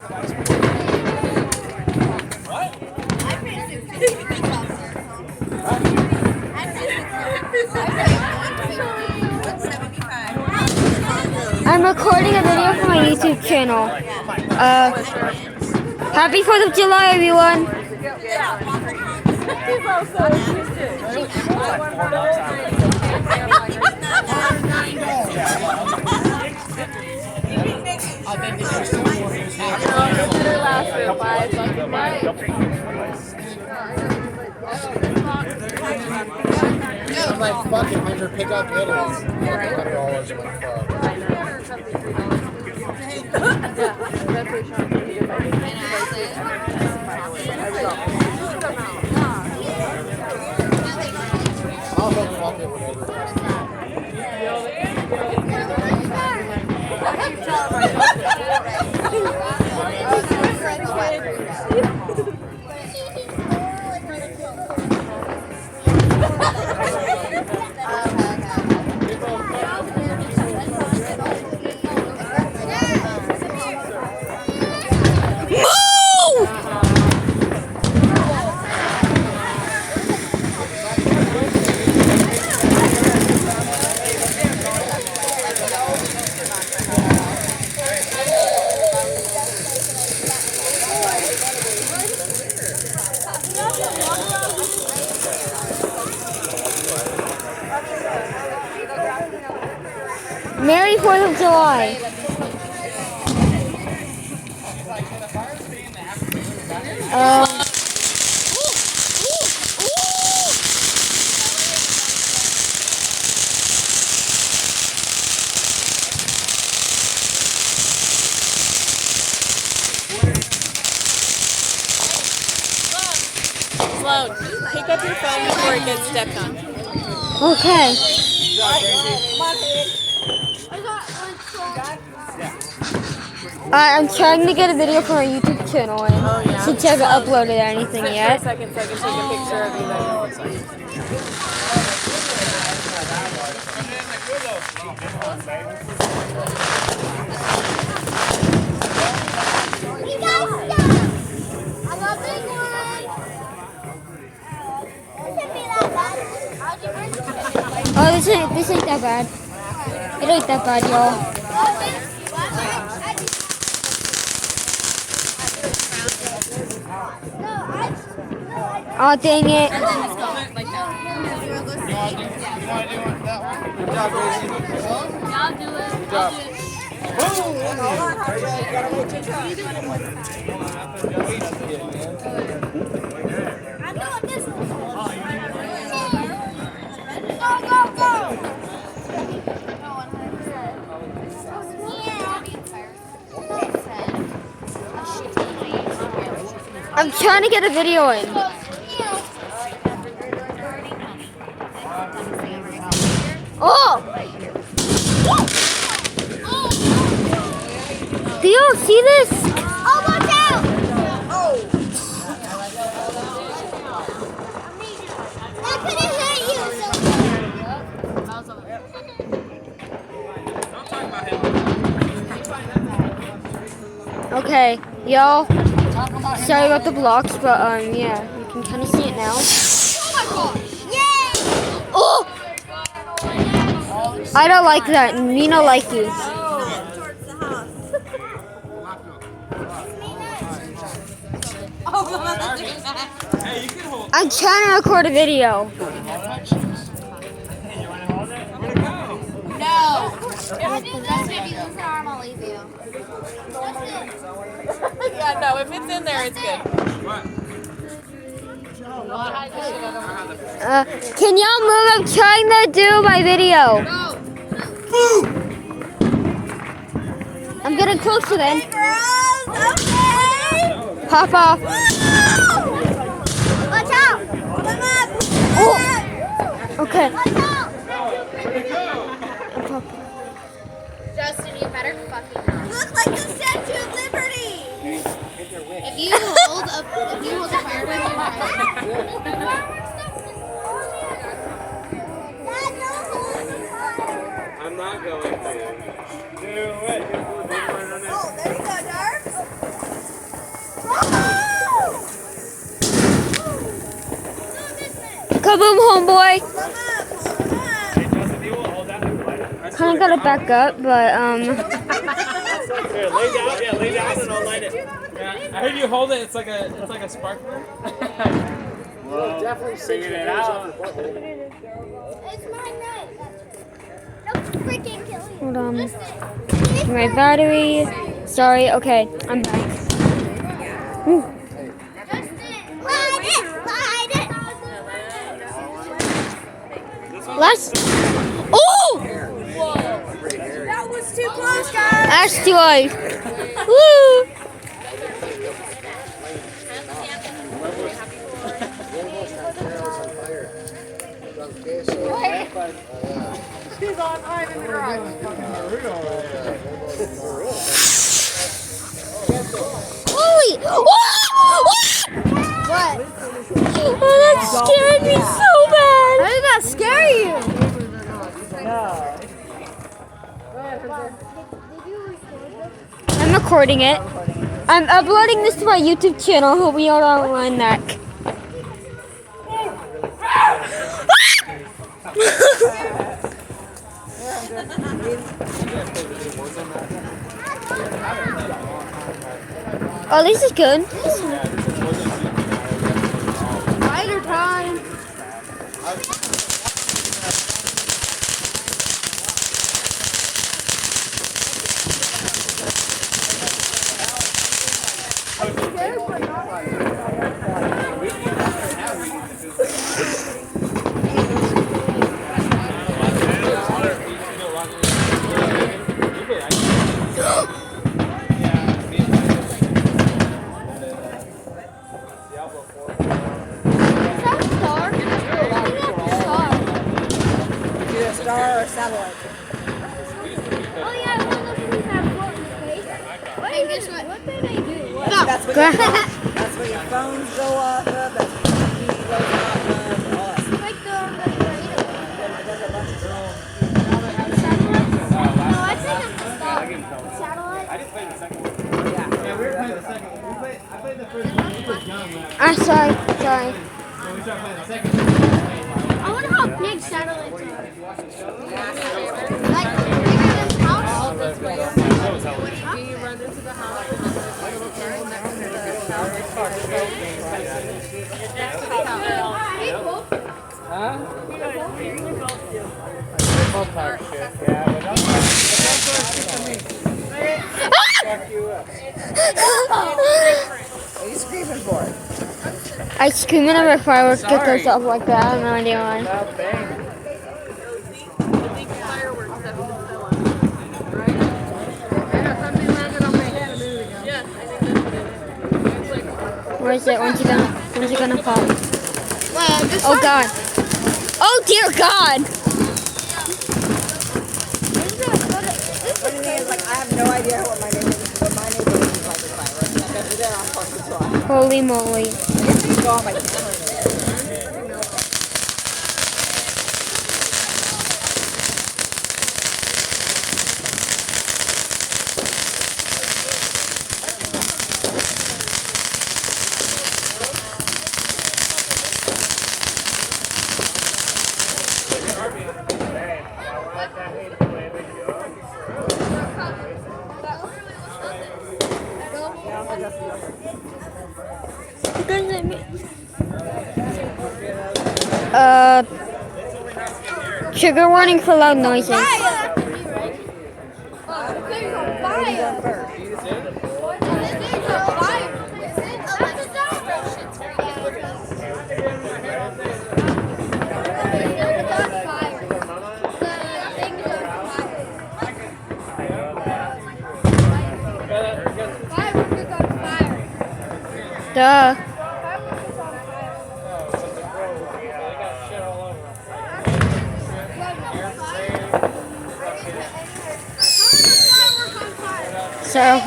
I'm recording a video for my YouTube channel. Happy 4th of July, everyone! I'm like, fuck it, $100 pickup videos. $100 in my car. I'll go fuck it whenever. Merry 4th of July! Sloan, pick up your phone before it gets stuck on. Okay. I'm trying to get a video for my YouTube channel, and since I haven't uploaded anything yet. For a second so I can take a picture of you that it looks like. Oh, this ain't that bad. It ain't that bad, y'all. Oh, dang it. You want to do that one? Good job, Gracie. I'll do it. Good job. I'm doing this one. Go, go, go. I'm trying to get a video in. Oh! Do you see this? Oh, watch out! That could have hit you. Okay, y'all. Sorry about the blocks, but yeah, you can kind of see it now. Oh my gosh! Yay! Oh! I don't like that. Me not like you. I'm trying to record a video. No! If I do this, if you lose an arm, I'll leave you. Yeah, no, if it's in there, it's good. Can y'all move? I'm trying to do my video. I'm getting closer then. Okay! Pop off. Watch out! Come up! Oh. Okay. Watch out! Justin, you better fucking not. You look like the Statue of Liberty! If you hold a fire with your I'm not going to. Do it. Oh, there you go, Dark. Kaboom, homeboy. Kind of gotta back up, but Here, lay down. Yeah, lay down and I'll light it. Yeah, I heard you hold it. It's like a sparkler. Well, definitely figured it out. It's my night. Don't freaking kill you. hold on. Listen. My battery. Sorry. Okay, I'm back. Ooh. Justin, light it. Light it. Let's. Oh! That was too close, guys. Asteroid. Woo! She's on high in the garage. Holy! What? Oh, that scared me so bad. How did that scare you? I'm recording it. I'm uploading this to my YouTube channel. Hope we all online that. Oh, this is good. Spider time. Star or satellite? Oh yeah, I wonder if we have what in space. Hey, guess what? What do they do? That's what, Go your, ahead. that's what your phones go off of. That's what your TV goes off of. All that stuff. Like the radio. There's a bunch of drones. Satellite? No, I think it's a star. Satellite? I just played the second one. Yeah, we were playing the second one. I played the first one. You were young last Sorry. when we started playing the second one. I wonder how big satellites are. Like bigger than house? Do you run into the house and then there's like a little table next to the house? Hey, Cole. What are you screaming for? I scream whenever a firework goes off like that. I have no idea why. Fireworks that was still on. Right? Yeah, something landed on my head a minute ago. Yeah, I think that's what it is. It's like, Where is it? When's it gonna fall? Well, this Oh God! Oh dear God! funny thing is, like, I have no idea what my neighborhood is like with fireworks. I've never been on 4th of July. Holy moly! I used to go on my camera. Trigger warning for loud noises. Duh. So.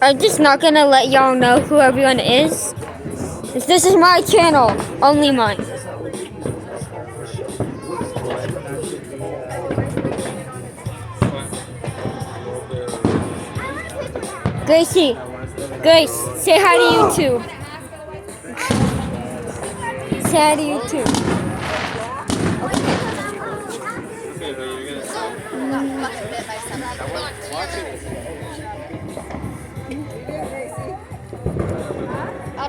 I'm just not gonna let y'all know who everyone is. This is my channel, only mine. Gracie, Grace, say hi to YouTube. Say hi to YouTube.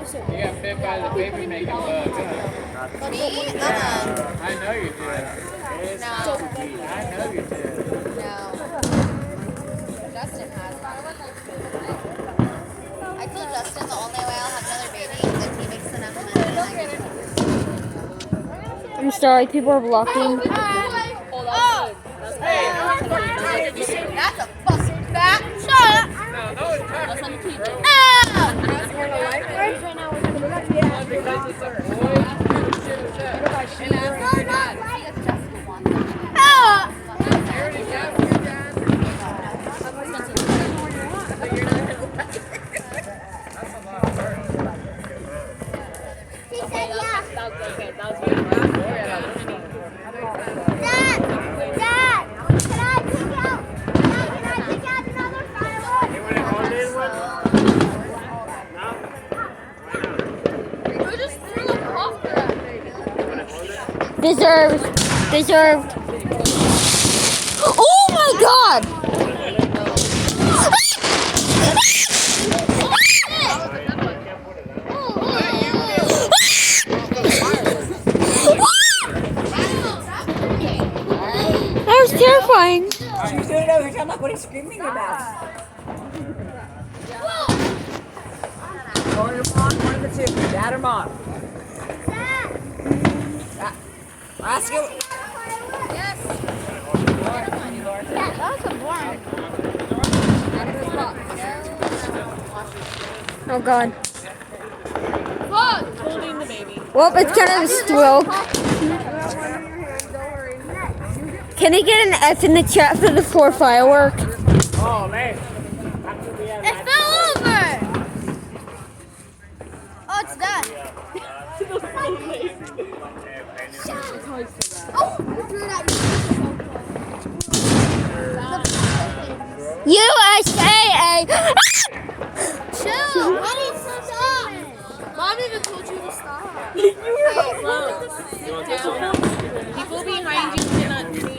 You got bit by the baby making bug. Me? I know you did. No. I know you did. No. Justin has. I told Justin the only way I'll have another baby is if he makes enough money. I'm sorry, people are blocking. That's a fucking fat shot. Deserved. Deserved. Oh my god! That was terrifying. She's doing it over here. I'm like, what are you screaming about? Or your mom, one of the two. Dad or mom? Ask you. Yes. That was a boring. Oh god. Holding the baby. Well, it's kind of a stroke. Can I get an F in the chat for the 4 firework? Oh, man. It fell over. Oh, it's done. USAA! Chill. What is stop? Mom even told you to stop. People behind you cannot see.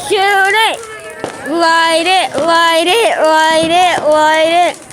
Shoot it! Light it, light it, light it, light it.